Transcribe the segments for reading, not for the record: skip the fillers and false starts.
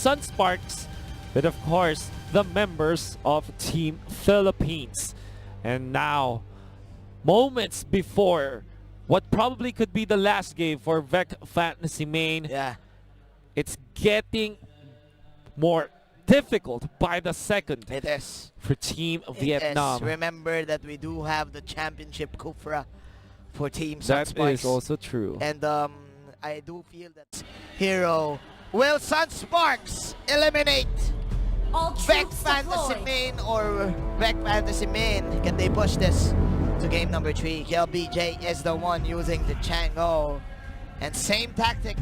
SunsPranks, but of course, the members of Team Philippines. And now, moments before what probably could be the last game for Vec Fantasy Main, it's getting more difficult by the second. It is. For Team Vietnam. Remember that we do have the championship Kufra for Team That SunsPranks. is also true. And I do feel that Hero will SunsPranks eliminate Vec Fantasy Main or Vec Fantasy Main. Can they push this to game number 3? LBJ is the one using the Chang-e. And same tactic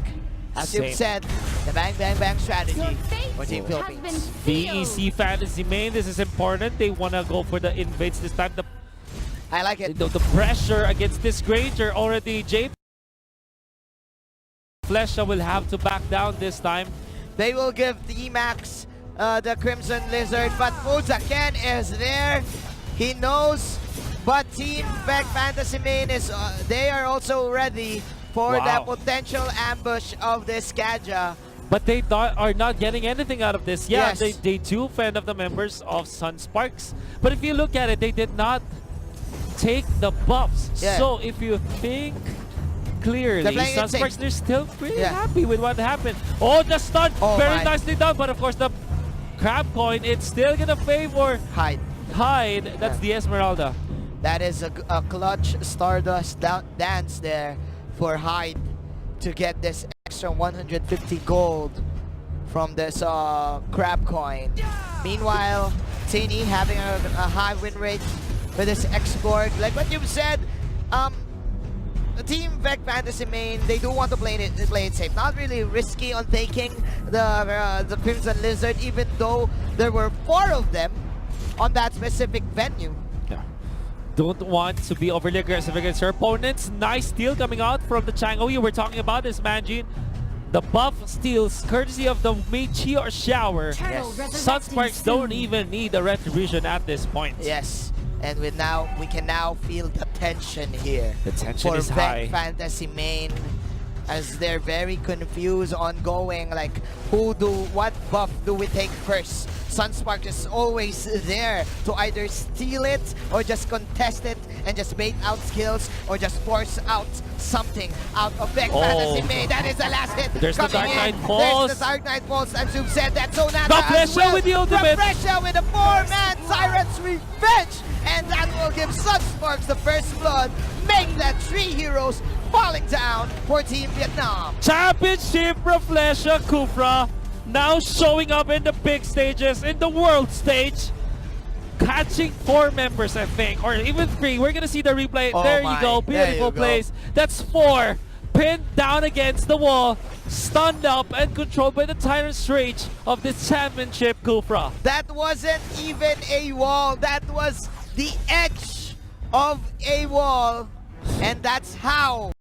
as you've said, the bang bang bang strategy for Team Philippines. VEC Fantasy Main, this is important. They want to go for the invades this time. I like it. The pressure against this Granger already. J Flesha will have to back down this time. They will give D-Max the Crimson Lizard, but Ken is there. He knows, but Team Vec Fantasy Main is, they are also ready for the potential ambush of this Kaja. But they are not getting anything out of this. Yeah, they do fend off the members of SunsPranks. But if you look at it, they did not take the buffs. So if you think clearly, SunsPranks, they're still pretty happy with what happened. Oh, the stun! Very nicely done. But of course, the crab coin, it's still going to favor Hyde. That's the Esmeralda. That is a clutch Stardust dance there for Hyde to get this extra 150 gold from this crab coin. Meanwhile, Tini having a high win rate with this X Borg. Like what you've said, the Team Vec Fantasy Main, they do want to play it safe. Not really risky on taking the Crimson Lizard, even though there were 4 of them on that specific venue. Don't want to be overly aggressive against your opponents. Nice steal coming out from the Chang-e. We're talking about this, Manjin. The buff steals courtesy of the Meteor Shower. SunsPranks don't even need a retribution at this point. Yes, and we can now feel the tension here. The tension is high. For Vec Fantasy Main, as they're very confused ongoing, like what buff do we take first? SunsPranks is always there to either steal it or just contest it and just bait out skills or just force out something out of Vec Fantasy Main. That is the last hit. There's the Dark Knight Pulse. There's the Dark Knight Pulse, as you've said. That's Sonata as well. With the ultimate. Pressure with the 4-man Siren's Revenge. And that will give SunsPranks the first blood. Make that 3 heroes falling down for Team Vietnam. Championship Reflesha Kufra now showing up in the big stages, in the world stage. Catching 4 members, I think, or even 3. We're gonna see the replay. There you go, beautiful plays. That's 4. Pinned down against the wall, stunned up and controlled by the Tyrant's Rage of this championship Kufra. That wasn't even a wall, that was the edge of a wall. And that's how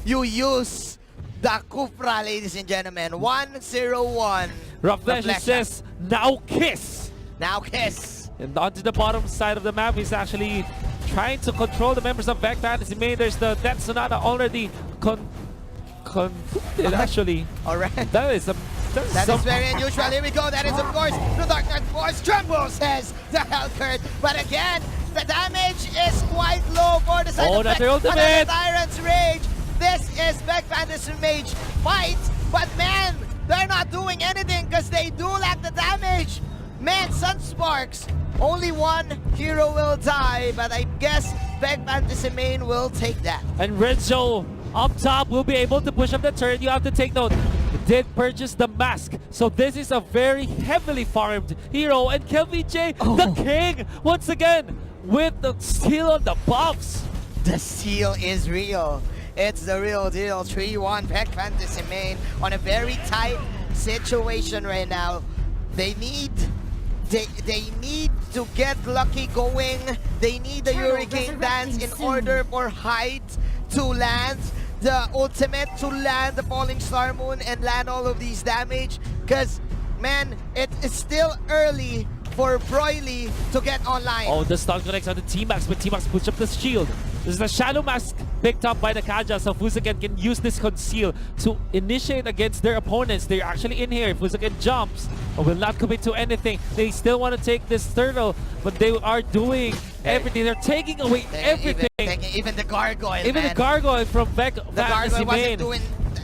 you use the Kufra, ladies and gentlemen. 1-0-1. Reflesha says, now kiss. Now kiss. And onto the bottom side of the map, he's actually trying to control the members of Vec Fantasy Main. There's the Death Sonata already concluded, actually. Alright. That is very unusual. Here we go. That is, of course, the Dark Knight Force. Tremble, says the Hellcurt. But again, the damage is quite low for the side of Vec. Another Tyrant's Rage. This is Vec Fantasy Mage fight. But man, they're not doing anything because they do lack the damage. Man, SunsPranks, only 1 hero will die, but I guess Vec Fantasy Main will take that. And Renzo up top will be able to push up the turret. You have to take note. Did purchase the mask, so this is a very heavily farmed hero. And KelVJ, the king, once again with the steal on the buffs. The steal is real. It's the real deal. 3-1 Vec Fantasy Main on a very tight situation right now. They need to get lucky going. They need the Hurricane Dance in order for Hyde to land the ultimate, to land the Falling Star Moon and land all of these damage. Because, man, it's still early for Broily to get online. Oh, the stun connects on the T-Max, but T-Max puts up the shield. This is the Shadow Mask picked up by the Kaja, so Fusaken can use this conceal to initiate against their opponents. They're actually in here. Fusaken jumps, but will not commit to anything. They still want to take this turtle, but they are doing everything. They're taking away everything. Even the gargoyle, Even the gargoyle from Vec Fantasy Main.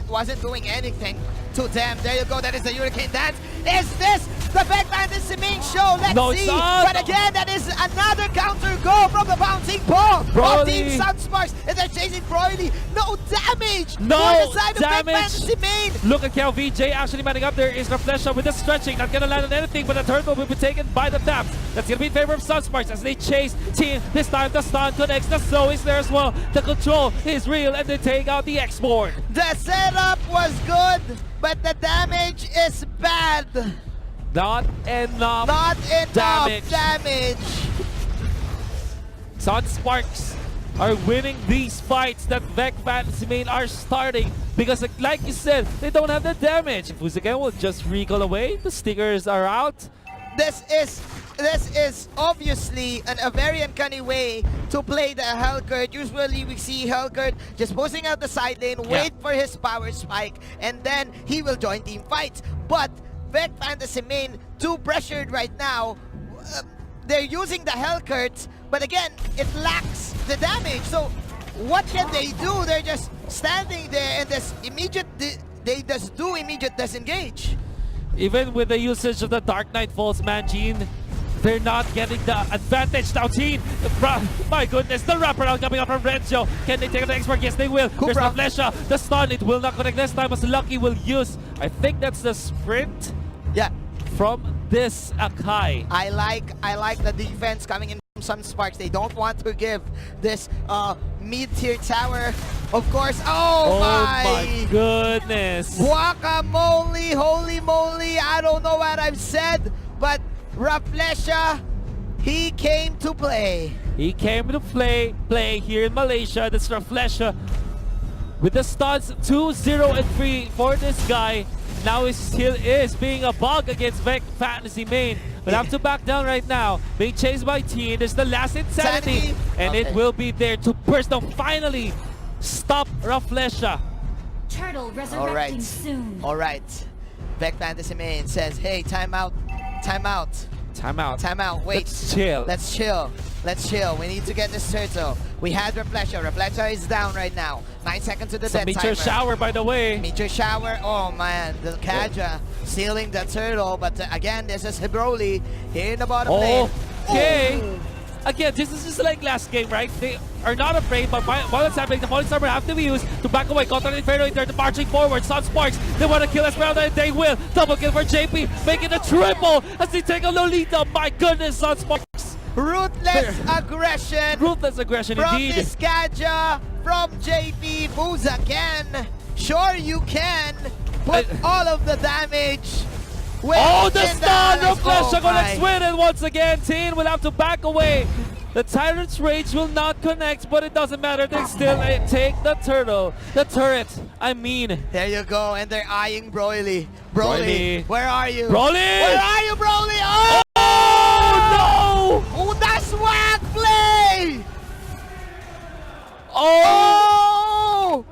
Wasn't doing anything to them. There you go. That is the Hurricane Dance. Is this the Vec Fantasy Main show? Let's see. But again, that is another counter goal from the bouncing ball of Team SunsPranks. And they're chasing Broly. No damage. No for the side damage. Of Vec Fantasy Main. Look at Cal VJ actually manning up there. Is Reflesha with the stretching. Not gonna land on anything, but the turtle will be taken by the taps. That's gonna be in favor of SunsPranks as they chase Team. This time the stun connects. The slow is there as well. The control is real, and they take out the X Borg. The setup was good, but the damage is bad. Not enough. Not enough damage. SunsPranks are winning these fights that Vec Fantasy Main are starting because, like you said, they don't have the damage. Fusaken will just recall away. The stickers are out. This is obviously a very uncanny way to play the Hellcurt. Usually we see Hellcurt just posting out the side lane, wait for his power spike, and then he will join team fights. But Vec Fantasy Main, too pressured right now. They're using the Hellcurt, but again, it lacks the damage. So what can they do? They're just standing there and they just do immediate disengage. Even with the usage of the Dark Knight Falls Mangine, they're not getting the advantage now, team. My goodness, the wraparound coming up from Renzo. Can they take the X Borg? Yes, they will. There's the Flesha. The stun, it will not connect this time as Lucky will use. I think that's the sprint. Yeah. From this Akai. I like the defense coming in from SunsPranks. They don't want to give this mid-tier tower, of course. Oh my goodness. Guacamole, holy moly. I don't know what I've said, but Reflesha, he came to play. He came to play here in Malaysia. That's Reflesha with the stuns 2, 0, and 3 for this guy. Now he still is being a bug against Vec Fantasy Main. But have to back down right now. Being chased by Teen. There's the last insanity. And it will be there to burst down. Finally stop Reflesha. Turtle resurrecting soon. Alright. Vec Fantasy Main says, hey, time out. Time out. Time out. Time out. Wait. Let's chill. Let's chill. Let's chill. We need to get this turtle. We had Reflesha. Reflesha is down right now. 9 seconds to the death timer. Meteor shower, by the way. Meteor shower. Oh man, the Kaja sealing the turtle. But again, this is Broly here in the bottom lane. Okay. Again, this is just like last game, right? They are not afraid, but while it's happening, the Falling Summer have to be used to back away. Contra Inferno, they're marching forward. SunsPranks, they want to kill Esmeralda, and they will. Double kill for JP, making a triple as they take a Lolita. My goodness, SunsPranks. Ruthless aggression. Ruthless aggression from indeed. This Kaja, from JP, Fusaken. Sure you can put all of the damage. The stun of Reflesha gonna win it once again. Teen will have to back away. The Tyrant's Rage will not connect, but it doesn't matter. They still take the turtle. The turret, I mean. There you go, and they're eyeing Broly. Broly, where are you? Broly! Where are you, Broly? No! Oh, that's swag play! Oh!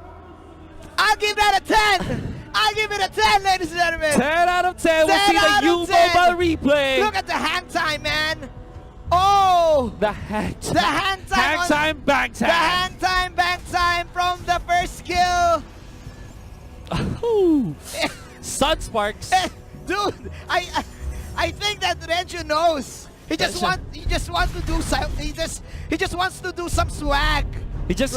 I'll give that a 10! I'll give it a 10, ladies and gentlemen! 10 out of 10, we'll see the U-Mobile replay! Look at the hang time, man! Oh! The hang time. The hang time! Hang time, bang time! The hang time, bang time from the first skill! SunsPranks. Dude, I think that Renju knows. He just wants to do some swag. He just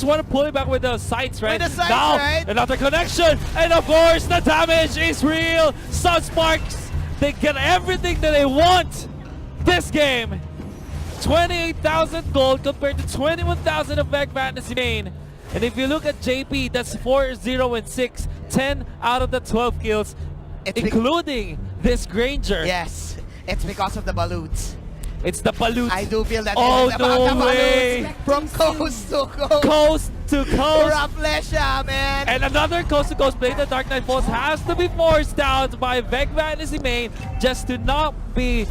want to pull it back with the sights, right? With the sights, now, right? Another connection, and of course the damage is real. SunsPranks, they get everything that they want this game. 28,000 gold compared to 21,000 of Vec Fantasy Main. And if you look at JP, that's 4, 0, and 6. 10 out of the 12 kills, including this Granger. Yes, it's because of the balloons. It's the balut. I do feel that. Oh, no way. From coast to coast. Coast to coast. Reflesha, man. And another coast to coast play. The Dark Knight Falls has to be forced out by Vec Fantasy Main just to not be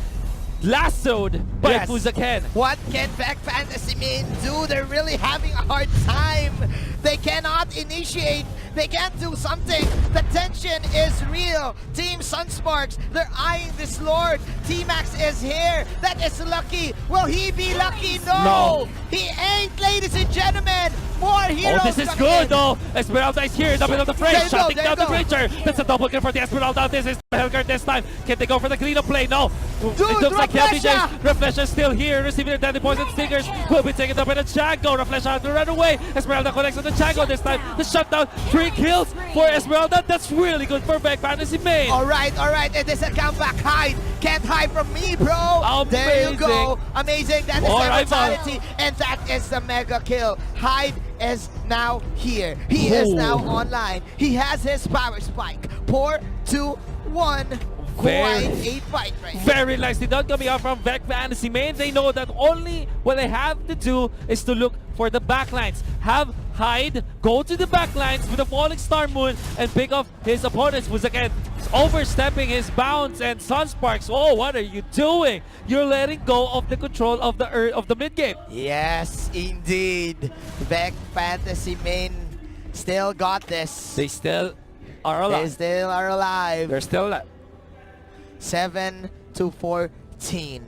lassoed by Yes. Fuzaken. What can Vec Fantasy Main do? They're really having a hard time. They cannot initiate. They can't do something. The tension is real. Team SunsPranks, they're eyeing this Lord. T-Max is here. That is lucky. Will he be lucky? No. He ain't, ladies and gentlemen. More heroes. Oh, this is coming good in. though. Esmeralda is here in the middle of the frame, There you go, shutting there down you the go. creature. That's a double kill for the Esmeralda. This is the Hellguard this time. Can they go for the cleanup play? No. It looks like Reflesha! Reflesha is still here, receiving the deadly poison stickers. Will be taken up by the Chango. Reflesha has to run away. Esmeralda connects with the Chango this time. The shutdown, 3 kills for Esmeralda. That's really good for Vec Fantasy Main. All right. It is a comeback. Hide. Can't hide from me, bro. There you go. Amazing. That is All the right, mentality. And that is the mega kill. Hide is now here. He is now online. He has his power spike. 4, 2, 1. Quite a fight right now. Very nicely done coming out from Vec Fantasy Main. They know that only what they have to do is to look for the backlines. Have Hyde go to the backlines with a falling star moon and pick off his opponents, who's again overstepping his bounds. And SunsPranks, oh, what are you doing? You're letting go of the control of the mid game. Yes, indeed. Vec Fantasy Main still got this. They still are alive. They still are alive. They're still alive. 7 to 14.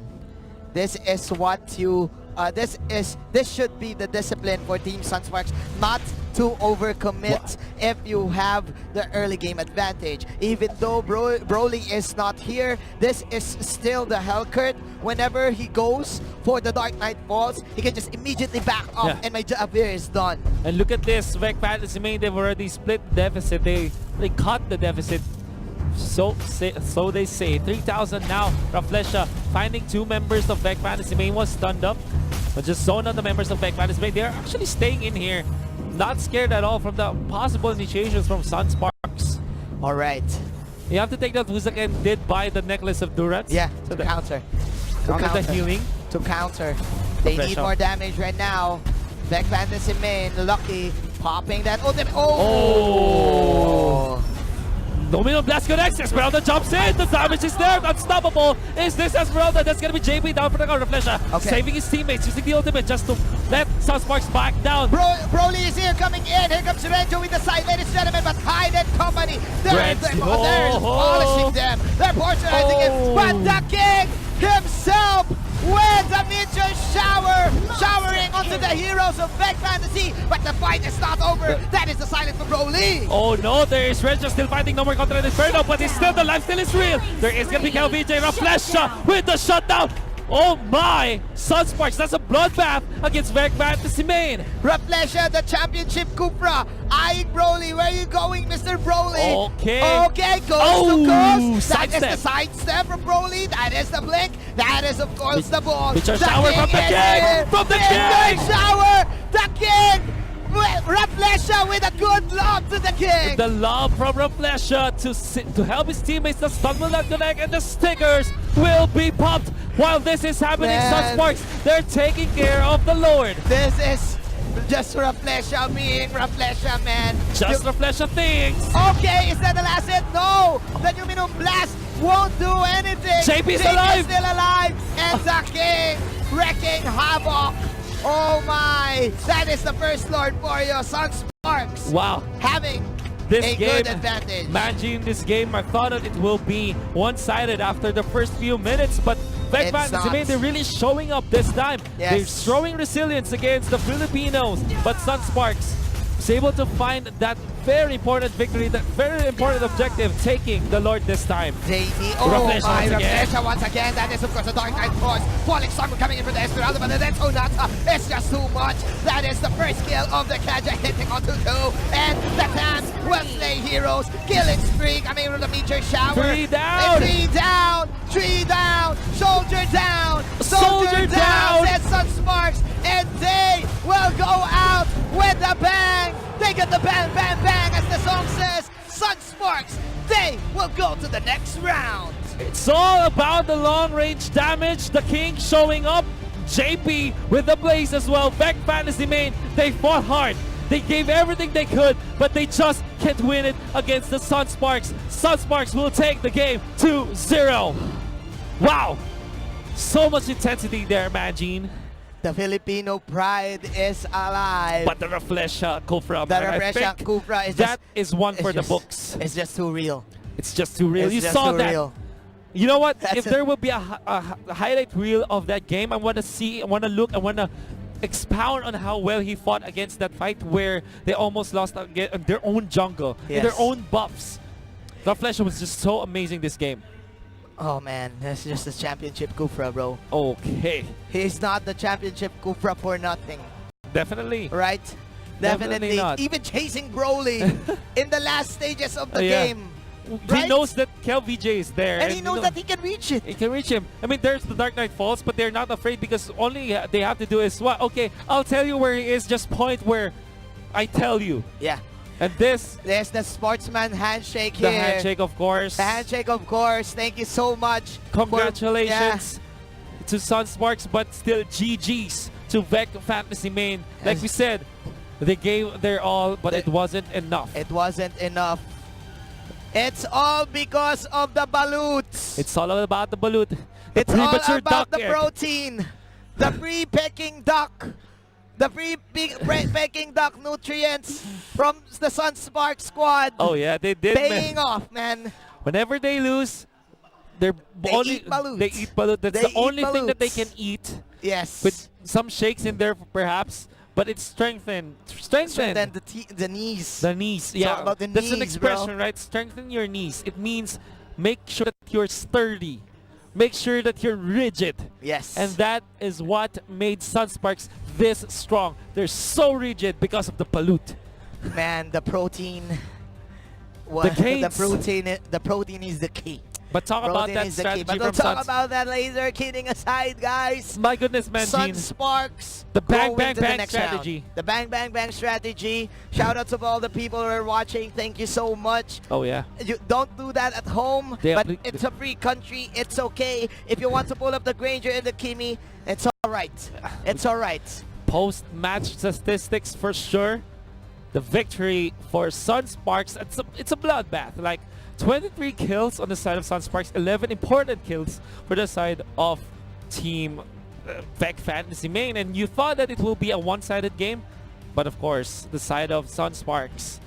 This is what you this should be the discipline for Team SunsPranks, not to overcommit if you have the early game advantage. Even though Broly is not here, this is still the Hellcurt. Whenever he goes for the Dark Knight Falls, he can just immediately back off and my job here is done. And look at this, Vec Fantasy Main, they've already split deficit. They cut the deficit. So they say. 3,000 now. Reflesha finding 2 members of Vec Fantasy Main was stunned up. But just zone out the members of Vec Fantasy Main. They're actually staying in here. Not scared at all from the possible initiations from SunsPranks. Alright. You have to take that Fuzaken did buy the necklace of Durance. Yeah, to counter. Counter the healing. To counter. They need more damage right now. Vec Fantasy Main, lucky. Popping that ultimate. Oh! Domino Blast connects. Esmeralda jumps in. The damage is there. Unstoppable. Is this Esmeralda? That's going to be JP down for the counter. Reflesha saving his teammates, using the ultimate just to let SunsPranks back down. Broly is here coming in. Here comes Renjo with the side, ladies and gentlemen. But Hyde and company, they're polishing them. They're portionizing him. But the king himself with a meteor shower, showering onto the heroes of Vec Fantasy. But the fight is not over. That is the silence from Broly. Oh no, there is Renjo still fighting. No more contra Inferno, but it's still, the life still is real. There is going to be KLVJ. Reflesha with the shutdown. Oh my! SunsPranks, that's a bloodbath against Vec Fantasy Main. Reflesha, the championship Cupra. Eyeing Broly. Where are you going, Mr. Broly? Okay. Okay, goes to Ghost. That is sidestep. the sidestep from Broly. That is the blink. That is, of course, the ball. Meteor shower from the king! From the king! Meteor shower! The king! Reflesha with a good lob to the king! The lob from Reflesha to help his teammates. The stun will not connect and the stickers will be popped. While this is happening, SunsPranks, they're taking care of the Lord. This is just Reflesha being Reflesha, man. Just Reflesha things. Okay, is that the last hit? No! The Numinum Blast won't do anything. JP's alive. Still alive. And the king wrecking havoc. Oh my! That is the first Lord for you, SunsPranks. Wow. Having This a game, good advantage. managing this game, I thought that it will be one-sided after the first few minutes, but Vec Fantasy Main, they're really showing up this time. Yes. They're showing resilience against the Filipinos, but SunsPranks is able to find that very important victory, that very important objective, taking the Lord this time. They need, Reflesha once again. That is, of course, the Dark Knight Force. Falling Star coming in for the Esmeralda, but then Sonata, it's just too much. That is the first kill of the Kaja hitting onto 2. And the Clans will slay heroes. Killing spree coming from the meteor shower. 3 down. 3 down. 3 down. Soldier down. Soldier down. Says SunsPranks. And they will go out with a bang. They get the bang, bang, bang, as the song says. SunsPranks, they will go to the next round. It's all about the long-range damage. The King showing up. JP with the blaze as well. Vec Fantasy Main, they fought hard. They gave everything they could, but they just can't win it against the SunsPranks. SunsPranks will take the game 2-0. Wow. So much intensity there, Magine. The Filipino pride is alive. But the Reflesha Kufra, The Reflesha Kufra is that is one for the books. It's just too real. It's just too real. It's You just saw too that. real. You know what? That's If there will be a highlight reel of that game, I want to see, I want to look, I want to expound on how well he fought against that fight where they almost lost their own jungle, in their Yes. own buffs. Reflesha was just so amazing this game. Oh man, that's just a championship Kufra, bro. Okay. He's not the championship Kufra for nothing, Definitely. right? Definitely not. Even chasing Broly in the last stages of the Yeah. game. He Right? knows that KelVJ is there. And he knows that he can reach it. he can reach him. I mean, there's the Dark Knight Falls, but they're not afraid because only they have to do is what? Okay, I'll tell you where he is. Just point where I tell you. Yeah. And this, There's the sportsman handshake the here. handshake, of course. The handshake, of course. Thank you so much. Congratulations to SunsPranks, but still GG's to Vec Fantasy Main. Like Yes. we said, they gave their all, but it wasn't enough. It wasn't enough. It's all because of the balutes. It's all about the balut. The It's all premature about the duck egg. protein. The pre-pecking duck. The pre-pecking duck nutrients from the SunsPranks squad. Oh yeah, they did. Paying off, man. Whenever they lose, they eat balut. They eat balut. That's They the only eat thing that they balutes. can eat. Yes. With some shakes in there, perhaps. But it's strengthen Then the knees. the knees. It's all Yeah, about the that's an knees, bro. expression, right? Strengthen your knees. It means make sure that you're sturdy. Make sure that you're rigid. Yes. And that is what made SunsPranks this strong. They're so rigid because of the balut. Man, the protein. The gains. The protein is the key. But talk about Protein that is the key. strategy But from don't talk Suns. about that laser. Kidding aside, guys. My goodness, man, Gene. SunsPranks. The bang, going bang, to the bang next strategy. round. The bang, bang, bang strategy. Shout out to all the people who are watching. Thank you so much. Oh yeah. You don't do that at home, They but appli- it's a free country. It's okay. If you want to pull up the Granger and the Kimi, it's all right. It's all right. Post-match statistics for sure. The victory for SunsPranks. It's a bloodbath. Like 23 kills on the side of SunsPranks, 11 important kills for the side of Team Vec Fantasy Main. And you thought that it will be a one-sided game, but of course, the side of SunsPranks,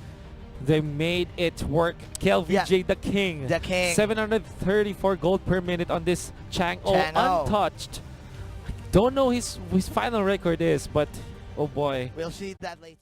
they made it work. KelVJ, the king. The king. 734 gold per minute on this Chang-e, Chang-e. untouched. Don't know his final record is, but oh boy. We'll see that later.